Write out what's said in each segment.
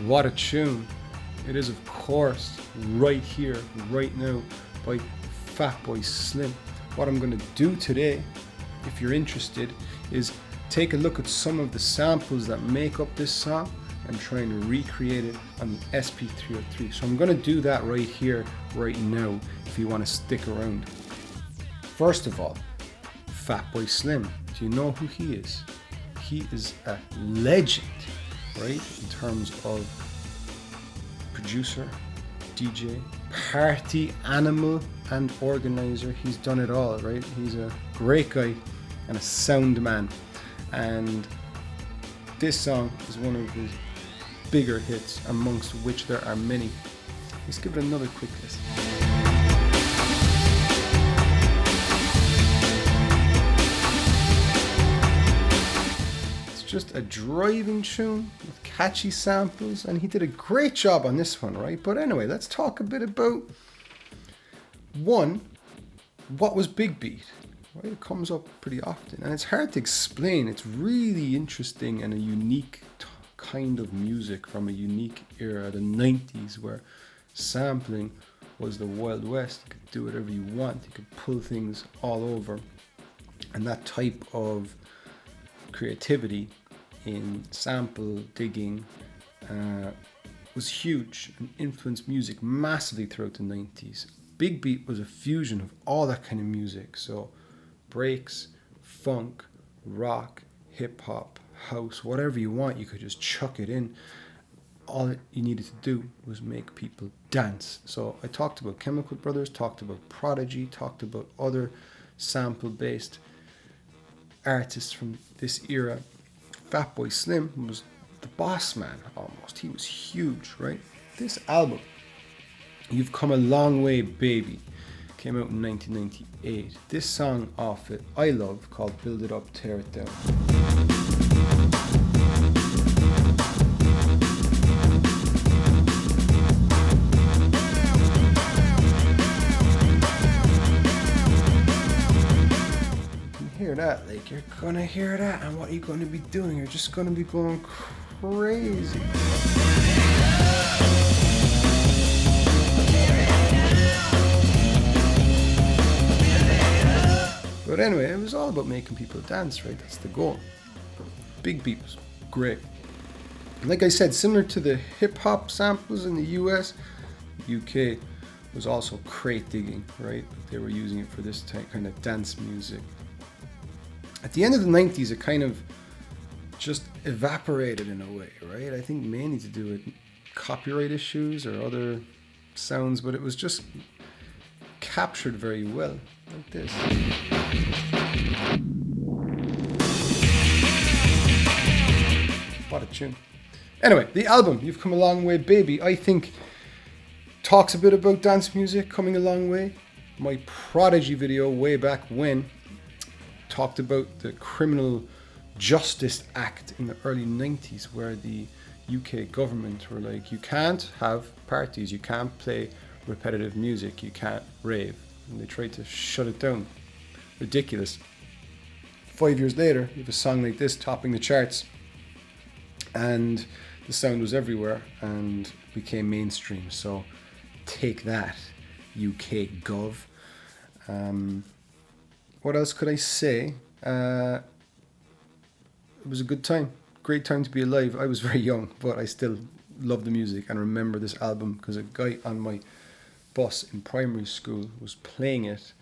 What a tune. It is, of course, right here, right now, by Fatboy Slim. What I'm going to do today, if you're interested, is take a look at some of the samples that make up this song and try and recreate it on the SP303. So I'm going to do that right here, right now, if you want to stick around. First of all, Fatboy Slim. Do you know who he is? He is a legend, right? In terms of producer, DJ, party animal, and organizer. He's done it all, right? He's a great guy and a sound man. And this song is one of his bigger hits, amongst which there are many. Let's give it another quick listen. Just a driving tune with catchy samples, and he did a great job on this one, right? But anyway, let's talk a bit about one, what was Big Beat, right? It comes up pretty often and it's hard to explain. It's really interesting and a unique kind of music from a unique era, the 90s, where sampling was the Wild West. You could do whatever you want, you could pull things all over, and that type of creativity in sample digging was huge and influenced music massively throughout the 90s. Big Beat was a fusion of all that kind of music, so breaks, funk, rock, hip hop, house, whatever you want, you could just chuck it in. All you needed to do was make people dance. So I talked about Chemical Brothers, talked about Prodigy, talked about other sample based artists from this era. Fatboy Slim was the boss man almost. He was huge, right? This album, You've Come a Long Way Baby, came out in 1998. This song off it I love, called Build It Up, Tear It Down. That, like, you're gonna hear that, and what are you gonna be doing? You're just gonna be going crazy. But anyway, it was all about making people dance, right? That's the goal. Big Beat was great. Like I said, similar to the hip hop samples in the US, UK was also crate digging, right? They were using it for this kind of dance music. At the end of the 90s, it kind of just evaporated in a way, right? I think mainly to do with copyright issues or other sounds, but it was just captured very well, like this. What a tune. Anyway, the album, You've Come a Long Way Baby, I think talks a bit about dance music coming a long way. My Prodigy video way back when talked about the Criminal Justice Act in the early 90s, where the UK government were like, you can't have parties, you can't play repetitive music, you can't rave. And they tried to shut it down. Ridiculous. 5 years later, you have a song like this topping the charts, and the sound was everywhere and became mainstream. So take that, UK Gov. What else could I say? It was a good time. Great time to be alive. I was very young, but I still love the music and remember this album because a guy on my bus in primary school was playing it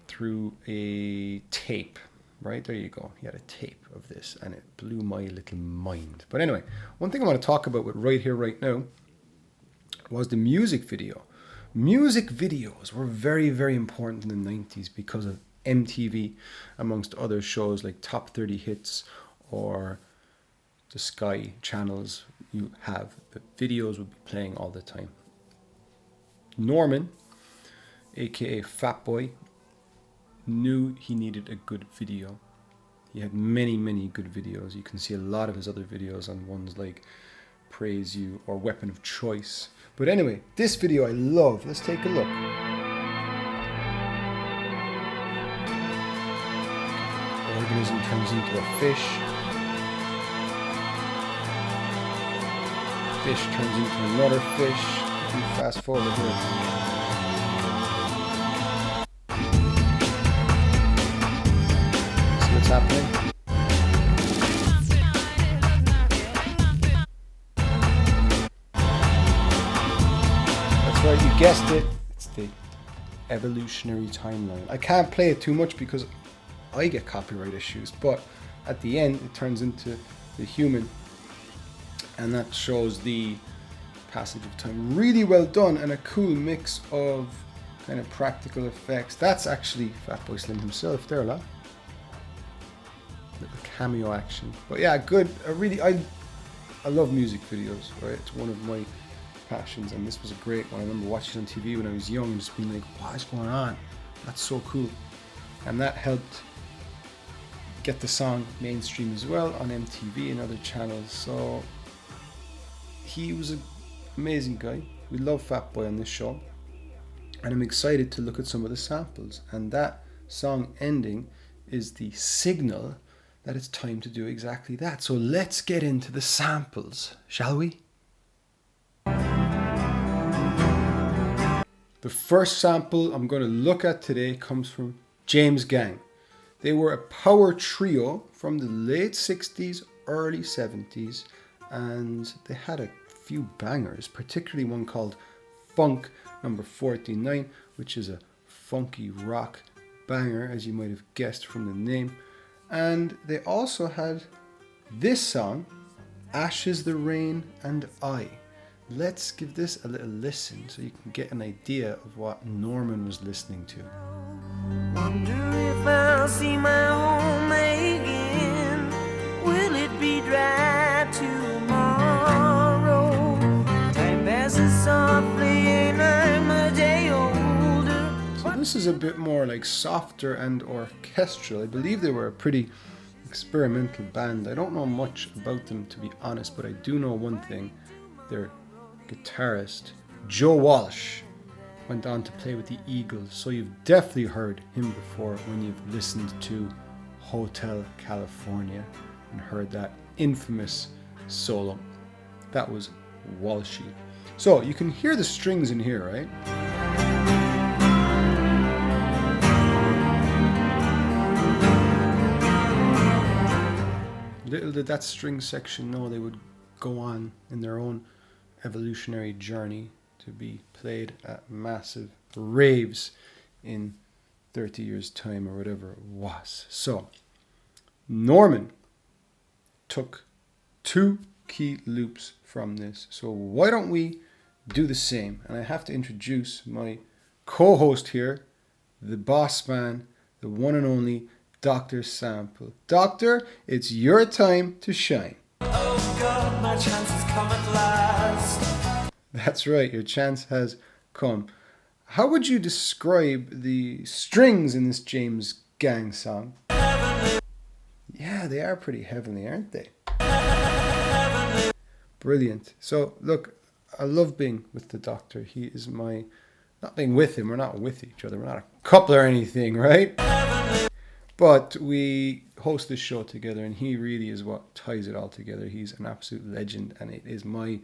through a tape. Right, there you go. He had a tape of this and it blew my little mind. But anyway, one thing I want to talk about with Right Here, Right Now was the music video. Music videos were very, very important in the 90s because of MTV, amongst other shows like Top 30 Hits or the Sky channels you have. The videos would be playing all the time. Norman, aka Fatboy, knew he needed a good video. He had many, many good videos. You can see a lot of his other videos on ones like Praise You or Weapon of Choice. But anyway, this video I love. Let's take a look. Organism turns into a fish. fish turns into another fish. If you fast forward here. See what's happening? That's right, you guessed it. It's the evolutionary timeline. I can't play it too much because I get copyright issues, but at the end it turns into the human, and that shows the passage of time. Really well done, and a cool mix of kind of practical effects. That's actually Fatboy Slim himself there, lad. Little cameo action. But yeah, good. I love music videos, right? It's one of my passions, and this was a great one. I remember watching it on TV when I was young and just being like, what is going on? That's so cool. And that helped get the song mainstream as well on MTV and other channels. So he was an amazing guy. We love Fatboy on this show, and I'm excited to look at some of the samples. And that song ending is the signal that it's time to do exactly that. So let's get into the samples, shall we? The first sample I'm going to look at today comes from James Gang. They were a power trio from the late 60s, early 70s, and they had a few bangers, particularly one called Funk number 49, which is a funky rock banger, as you might have guessed from the name. And they also had this song, Ashes, the Rain and I. Let's give this a little listen so you can get an idea of what Norman was listening to. Wonder if I'll see my home again. Will it be dry tomorrow? Time passes softly and I'm a day older. So this is a bit more like softer and orchestral. I believe they were a pretty experimental band. I don't know much about them, to be honest, but I do know one thing. Their guitarist, Joe Walsh, went on to play with the Eagles, so you've definitely heard him before when you've listened to Hotel California and heard that infamous solo. That was Walshy. So you can hear the strings in here, right? Little did that string section know they would go on in their own evolutionary journey to be played at massive raves in 30 years' time or whatever it was. So, Norman took 2 key loops from this. So why don't we do the same? And I have to introduce my co-host here, the boss man, the one and only Dr. Sample. Doctor, it's your time to shine. Oh God, my chance has come at last. That's right, your chance has come. How would you describe the strings in this James Gang song? Heavenly. Yeah, they are pretty heavenly, aren't they? Brilliant. So, look, I love being with the Doctor. He is my... Not being with him, we're not with each other. We're not a couple or anything, right? Heavenly. But we host this show together, and he really is what ties it all together. He's an absolute legend, and it is my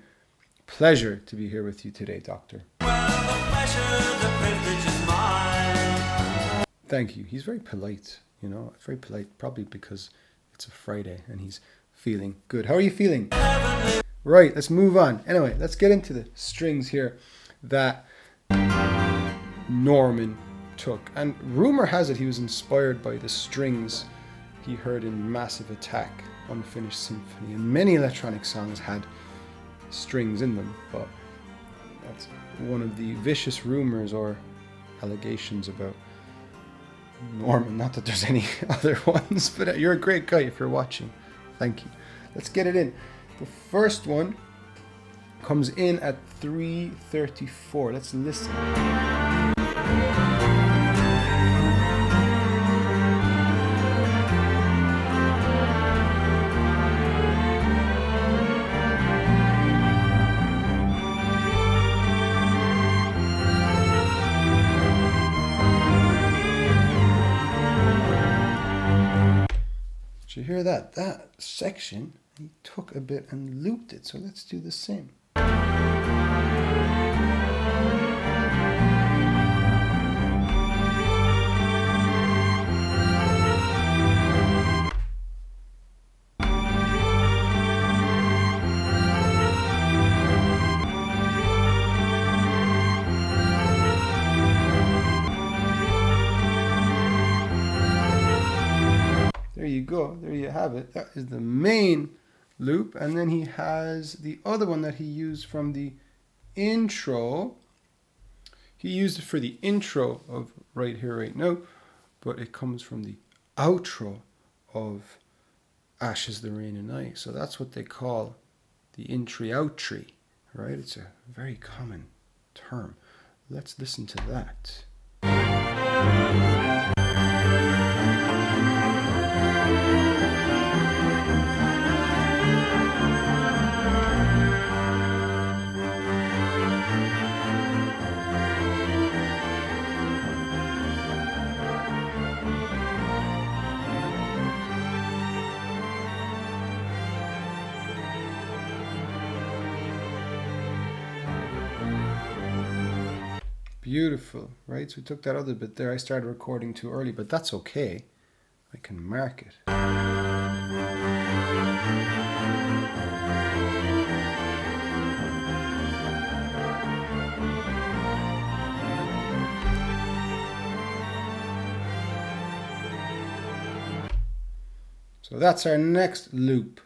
pleasure to be here with you today, Doctor. Well, the pleasure, the privilege is mine. Thank you. He's very polite, you know, very polite, probably because it's a Friday and he's feeling good. How are you feeling? Heavenly. Right, let's move on. Anyway, let's get into the strings here that Norman took. And rumor has it he was inspired by the strings he heard in Massive Attack, Unfinished Symphony. And many electronic songs had strings in them, but that's one of the vicious rumors or allegations about Norman. Not that there's any other ones, but you're a great guy if you're watching. Thank you. Let's get it in. The first one comes in at 3:34. Let's listen. Did you hear that? That section, he took a bit and looped it. So let's do the same. go. There you have it. That is the main loop. And then he has the other one that he used from the intro. He used it for the intro of Right Here, Right Now, but it comes from the outro of Ashes, the Rain and Ice. So that's what they call the intry-outry, right? It's a very common term. Let's listen to that. Beautiful, right? So we took that other bit there. I started recording too early, but that's okay. I can mark it. So that's our next loop.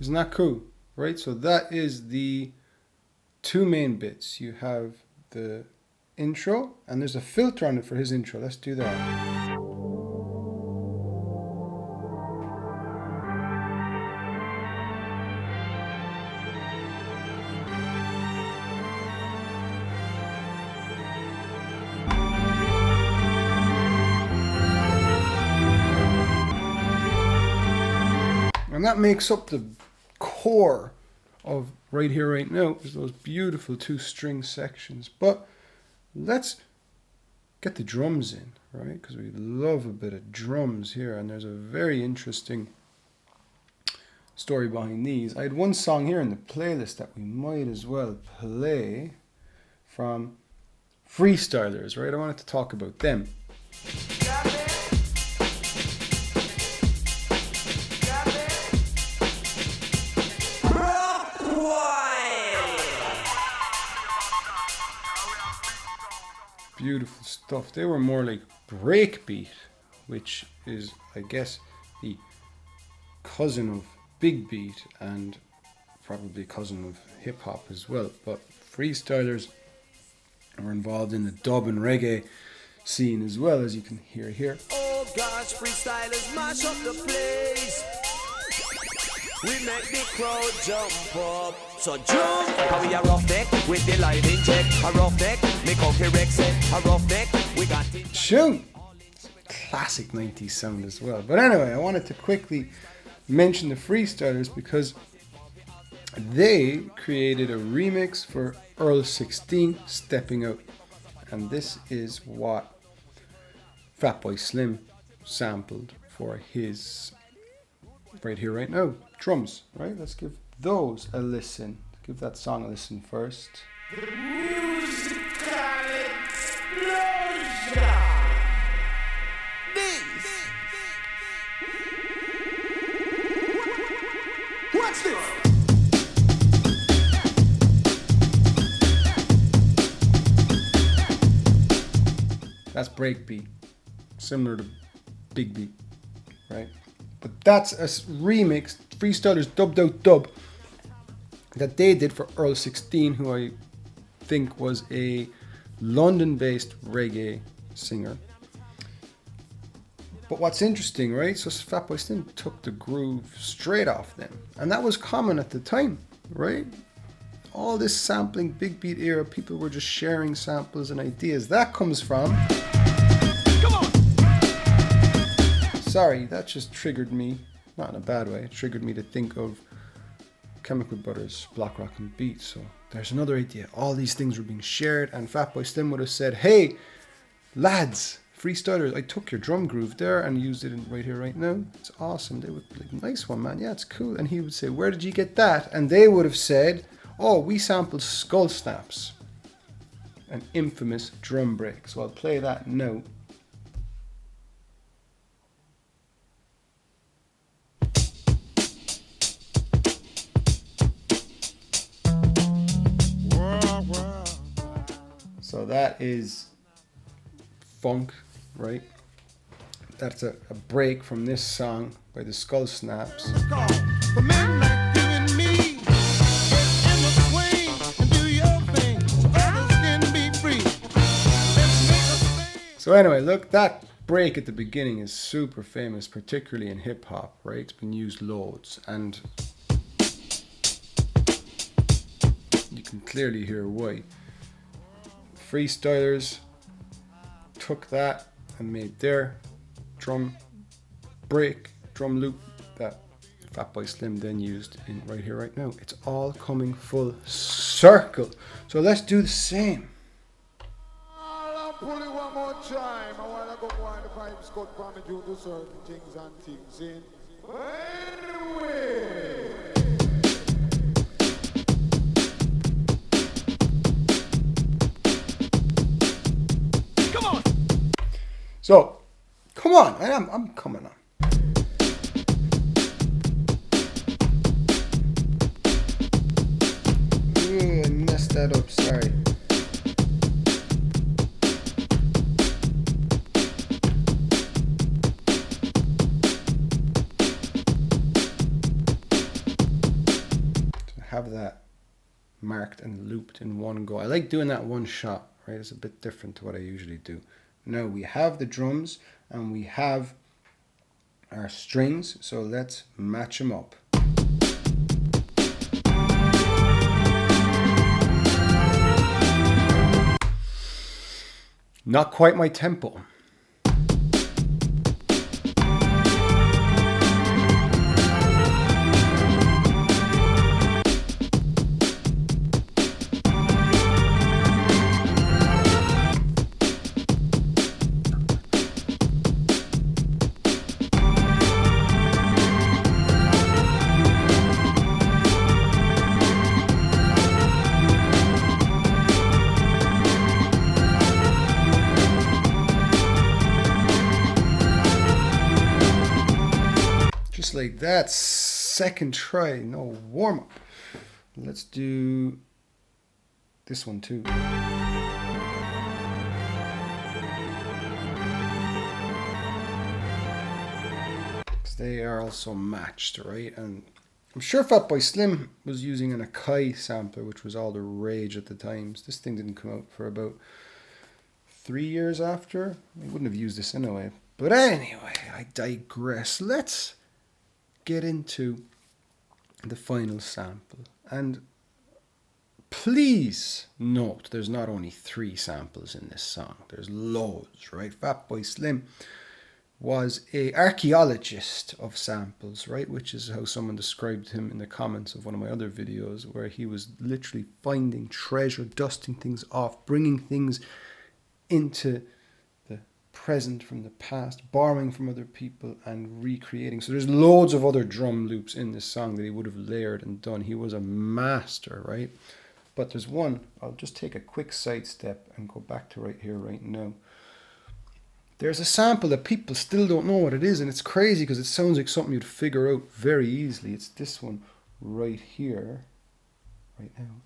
Isn't that cool, right? So that is the two main bits. You have the intro, and there's a filter on it for his intro. Let's do that. And that makes up the core of Right Here, Right Now, is those beautiful two string sections. But let's get the drums in, right? Because we love a bit of drums here, and there's a very interesting story behind these. I had one song here in the playlist that we might as well play from Freestylers, right? I wanted to talk about them. Beautiful stuff. They were more like breakbeat, which is, I guess, the cousin of big beat and probably cousin of hip hop as well. But Freestylers were involved in the dub and reggae scene as well, as you can hear here. Oh gosh, Freestylers mash up the place. We make the crowd jump up. So jump! How we a roughneck with the light in check. A roughneck, make up your Rex set. A roughneck, we got it. Shoot! Classic 90s sound as well. But anyway, I wanted to quickly mention the Freestylers because they created a remix for Earl 16, Stepping Out. And this is what Fatboy Slim sampled for his Right Here, Right Now drums, right? Let's give those a listen. Give that song a listen first. Musical explosion! This! Watch this! That's breakbeat, similar to big beat, right? But that's a remix, Freestylers dubbed out dub, that they did for Earl 16, who I think was a London-based reggae singer. But what's interesting, right? So Fatboy Slim took the groove straight off them, and that was common at the time, right? All this sampling, big beat era, people were just sharing samples and ideas. That comes from... Sorry, that just triggered me, not in a bad way, it triggered me to think of Chemical Brothers, Block Rock and Beat. So there's another idea. All these things were being shared, and Fatboy Slim would have said, hey, lads, Freestylers, I took your drum groove there and used it Right Here, Right Now. It's awesome. They would be like, nice one, man. Yeah, it's cool. And he would say, where did you get that? And they would have said, Oh, we sampled Skull Snaps, an infamous drum break. So I'll play that now. So that is funk, right? That's a break from this song by the Skull Snaps. So anyway, look, that break at the beginning is super famous, particularly in hip hop, right? It's been used loads, and you can clearly hear why. Freestylers took that and made their drum break, drum loop that Fatboy Slim then used in right here, right now. It's all coming full circle. So let's do the same. I'll pull it one more time. I want to go on the pipes cut for me due to certain things and things in. Anyway. So, come on, I'm coming on. Ooh, I messed that up, sorry. To have that marked and looped in one go. I like doing that one shot, right? It's a bit different to what I usually do. Now we have the drums and we have our strings, so let's match them up. Not quite my tempo. Just like that, second try, no warm up. Let's do this one too. Because they are also matched, right? And I'm sure Fatboy Slim was using an Akai sampler, which was all the rage at the times. This thing didn't come out for about 3 years after. I wouldn't have used this anyway. But anyway, I digress. Let's get into the final sample. And please note, there's not only 3 samples in this song. There's loads, right? Fatboy Slim was an archaeologist of samples, right? Which is how someone described him in the comments of one of my other videos, where he was literally finding treasure, dusting things off, bringing things into the present from the past, borrowing from other people and recreating. So there's loads of other drum loops in this song that he would have layered and done. He was a master, right? But there's one, I'll just take a quick sidestep and go back to right here, right now. There's a sample that people still don't know what it is, and it's crazy because it sounds like something you'd figure out very easily. It's this one right here, right now.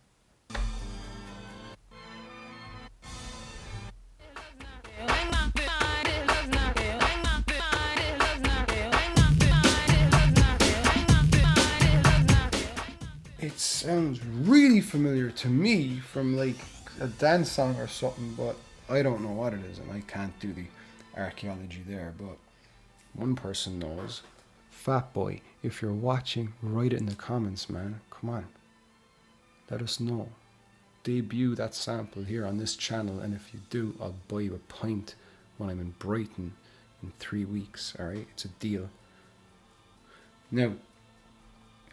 It sounds really familiar to me from like a dance song or something, but I don't know what it is, and I can't do the archaeology there. But one person knows. Fatboy, if you're watching, write it in the comments, man. Come on, let us know. Debut that sample here on this channel, and if you do, I'll buy you a pint when I'm in Brighton in 3 weeks. Alright, it's a deal. Now,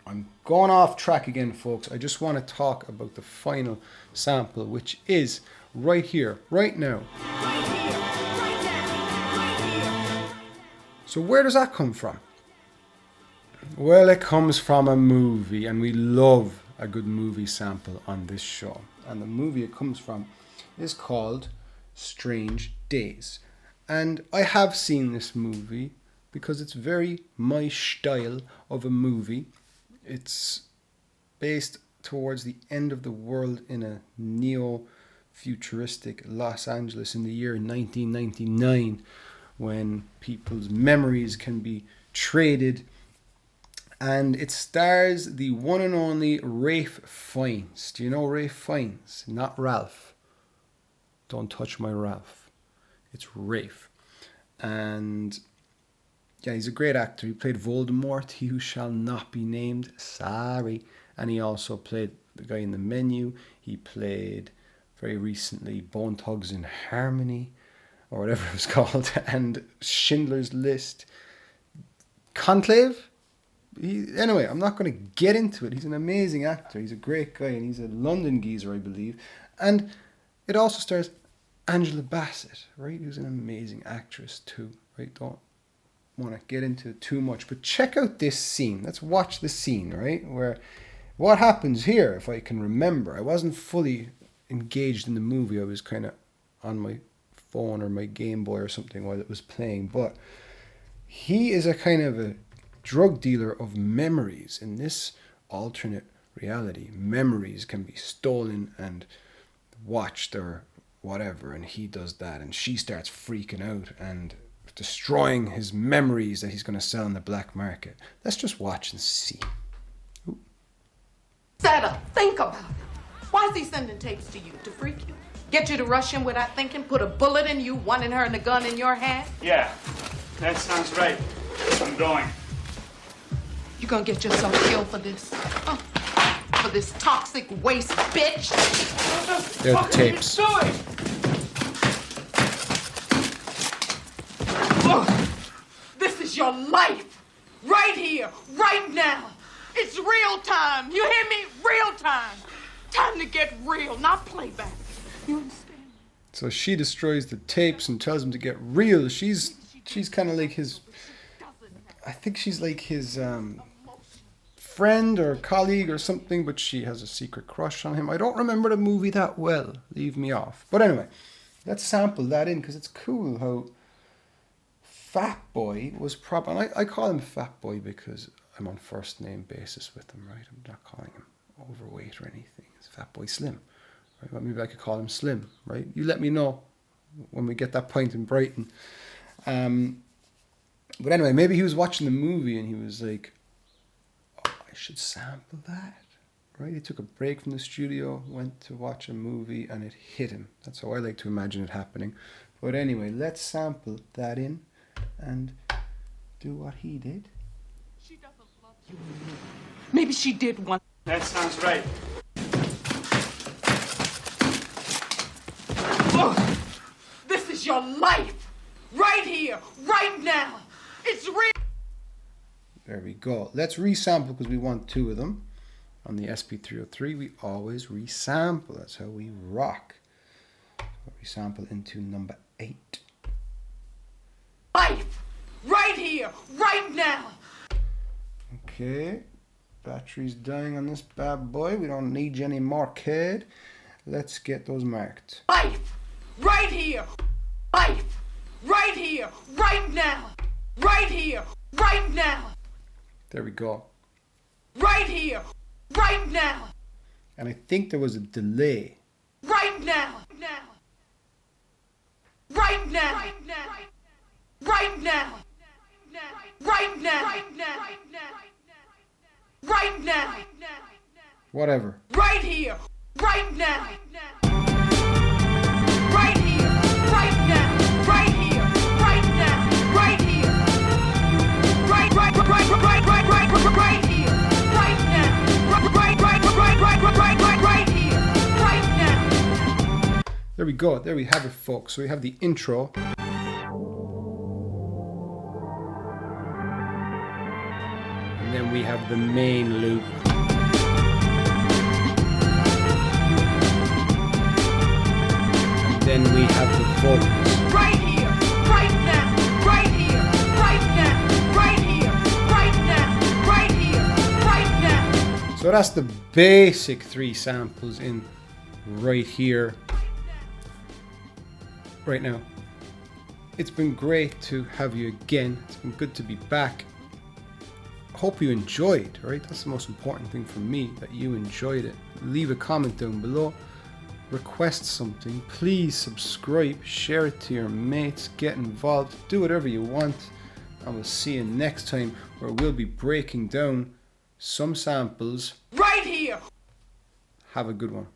I'm going off track again, folks. I just want to talk about the final sample, which is right here, right now. So where does that come from? Well, it comes from a movie, and we love a good movie sample on this show. And the movie it comes from is called Strange Days. And I have seen this movie because it's very my style of a movie. It's based towards the end of the world in a neo-futuristic Los Angeles in the year 1999, when people's memories can be traded. And it stars the one and only Ralph Fiennes. Do you know Ralph Fiennes? Not Ralph. Don't touch my Ralph. It's Ralph. And yeah, he's a great actor. He played Voldemort, he who shall not be named. Sorry. And he also played the guy in The Menu. He played, very recently, Bone Thugs in Harmony, or whatever it was called, and Schindler's List. Conclave? Anyway, I'm not going to get into it. He's an amazing actor. He's a great guy, and he's a London geezer, I believe. And it also stars Angela Bassett, right? Who's an amazing actress too, right? Don't want to get into it too much, but check out this scene. Let's watch the scene, right? Where what happens here, if I can remember. I wasn't fully engaged in the movie. I was kind of on my phone or my Game Boy or something while it was playing. But he is a kind of a drug dealer of memories. In this alternate reality, memories can be stolen and watched or whatever, and he does that, and she starts freaking out and destroying his memories that he's going to sell in the black market. Let's just watch and see. Ooh. Set up. Think about it. Why is he sending tapes to you? To freak you? Get you to rush him without thinking? Put a bullet in you, one in her, and a gun in your hand? Yeah, that sounds right. I'm going. You gonna get yourself killed for this? Huh? For this toxic waste bitch? They're the tapes. This is your life. Right here, right now. It's real time. You hear me? Real time. Time to get real, not playback. You understand? So she destroys the tapes and tells him to get real. She's kind of like his, I think she's like his friend or colleague or something, but she has a secret crush on him. I don't remember the movie that well. Leave me off. But anyway, let's sample that in because it's cool how Fatboy was probably, and I call him Fatboy because I'm on first name basis with him, right? I'm not calling him overweight or anything. It's Fatboy Slim, right? Well, maybe I could call him Slim, right? You let me know when we get that point in Brighton. But anyway, maybe he was watching the movie and he was like, oh, I should sample that, right? He took a break from the studio, went to watch a movie, and it hit him. That's how I like to imagine it happening. But anyway, let's sample that in and do what he did. She doesn't love you. Maybe she did one. That sounds right. This is your life. Right here, right now. It's real. There we go. Let's resample because we want two of them. On the SP303, we always resample. That's how we rock. We sample into number 8. Life. Right here, right now. Okay. Battery's dying on this bad boy. We don't need you any more, kid. Let's get those marked. Life. Right here. Life. Right here, right now. Right here, right now. There we go. Right here, right now. And I think there was a delay. Right now. Right now. Right now. Right now. Right now. Right now. Whatever. Right here, right now. Right here, right now. Right here, right now. Right here. Right here. Right now. Right here. Right now. There we go. There we have it, folks. So we have the intro. And then we have the main loop. And then we have the vocals. Right here, right now. Right here, right now. Right here, right now. Right here, right now. So So that's the basic 3 samples in right here, right now. It's been great to have you again. It's been good to be back. Hope you enjoyed, right? That's the most important thing for me, that you enjoyed it. Leave a comment down below. Request something. Please subscribe, share it to your mates, get involved, do whatever you want. And we'll see you next time, where we'll be breaking down some samples Right here! Have a good one.